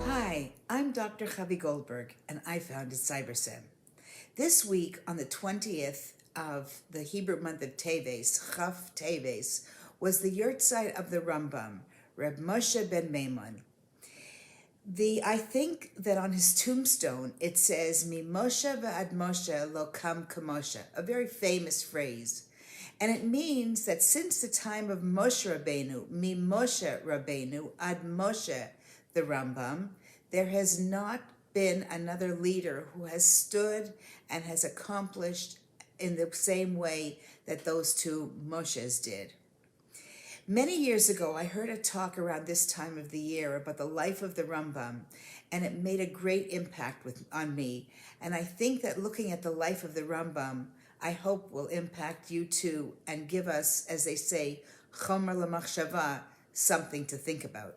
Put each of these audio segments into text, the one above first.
Hi, I'm Dr. Chavi Goldberg, and I founded CyberSem. This week, on the 20th of the Hebrew month of Teves, Chaf Teves, was the yurtzeit of the Rambam, Reb Moshe ben Maimon. I think that on his tombstone it says, Mi Moshe v'ad Moshe lo kam kamoshe, a very famous phrase. And it means that since the time of Moshe Rabbeinu, Mi Moshe Rabbeinu ad Moshe, the Rambam, there has not been another leader who has stood and has accomplished in the same way that those two Moshes did. Many years ago, I heard a talk around this time of the year about the life of the Rambam, and it made a great impact on me. And I think that looking at the life of the Rambam, I hope will impact you too and give us, as they say, chomer lemachshava, something to think about.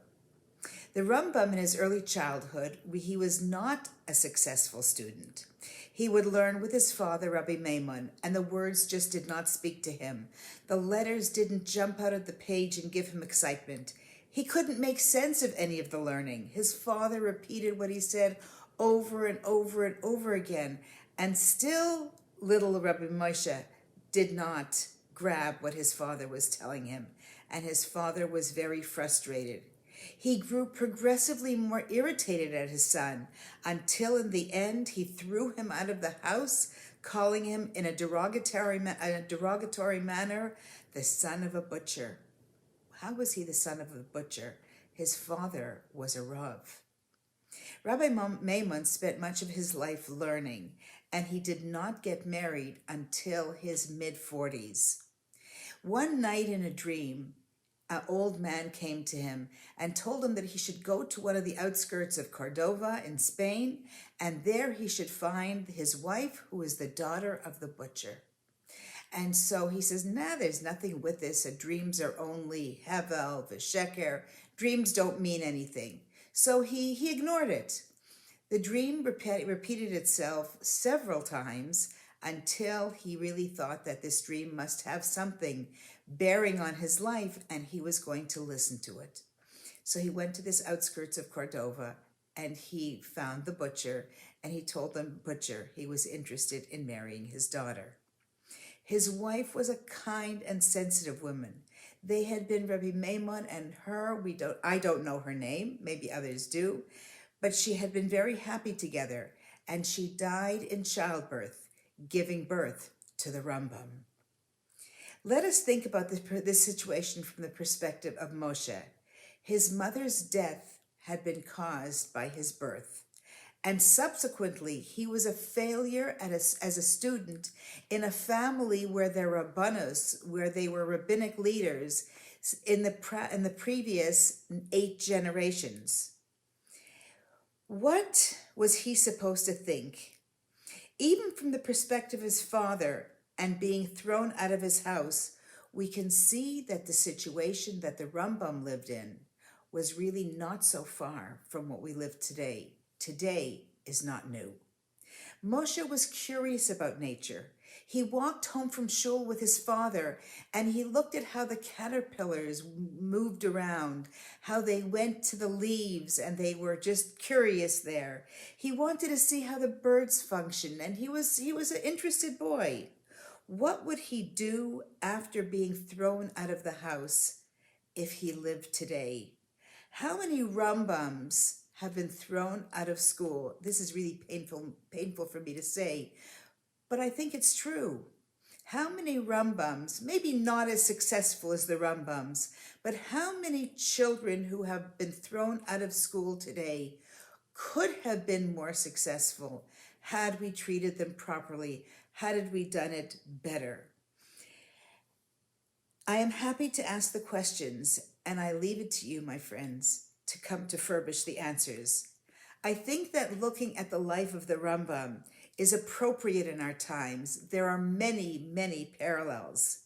The Rambam in his early childhood, he was not a successful student. He would learn with his father, Rabbi Maimon, and the words just did not speak to him. The letters didn't jump out of the page and give him excitement. He couldn't make sense of any of the learning. His father repeated what he said over and over and over again, and still little Rabbi Moshe did not grab what his father was telling him, and his father was very frustrated. He grew progressively more irritated at his son until in the end he threw him out of the house, calling him in a derogatory manner the son of a butcher. How was he the son of a butcher? His father was a Rav. Rabbi Maimon spent much of his life learning, and he did not get married until his mid-40s. One night in a dream, an old man came to him and told him that he should go to one of the outskirts of Cordova in Spain, and there he should find his wife, who is the daughter of the butcher. And so he says, there's nothing with this. Dreams are only hevel, v'sheker. Dreams don't mean anything. So he ignored it. The dream repeated itself several times until he really thought that this dream must have something bearing on his life, and he was going to listen to it. So he went to this outskirts of Cordova, and he found the butcher, and he told the butcher he was interested in marrying his daughter. His wife was a kind and sensitive woman. They had been Rabbi Maimon and her, I don't know her name, maybe others do, but she had been very happy together, and she died in childbirth, giving birth to the Rambam. Let us think about this situation from the perspective of Moshe. His mother's death had been caused by his birth, and subsequently he was a failure as a student in a family where there were rabbanos, where they were rabbinic leaders in the previous 8 generations. What was he supposed to think? Even from the perspective of his father and being thrown out of his house, we can see that the situation that the Rambam lived in was really not so far from what we live today. Today is not new. Moshe was curious about nature. He walked home from shul with his father, and he looked at how the caterpillars moved around, how they went to the leaves, and they were just curious there. He wanted to see how the birds functioned, and he was an interested boy. What would he do after being thrown out of the house if he lived today? How many Rambams have been thrown out of school? This is really painful for me to say, but I think it's true. How many Rambams, maybe not as successful as the Rambams, but how many children who have been thrown out of school today could have been more successful had we treated them properly, had we done it better? I am happy to ask the questions, and I leave it to you, my friends, to come to furbish the answers. I think that looking at the life of the Rambam is appropriate in our times. There are many, many parallels.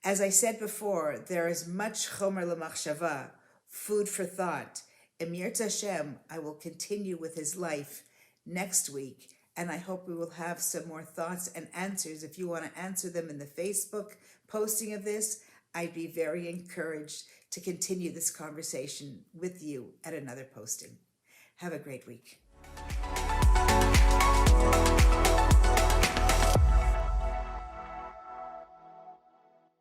As I said before, there is much chomer lemachshava, food for thought. Emir Hashem, I will continue with his life next week, and I hope we will have some more thoughts and answers. If you want to answer them in the Facebook posting of this, I'd be very encouraged to continue this conversation with you at another posting. Have a great week.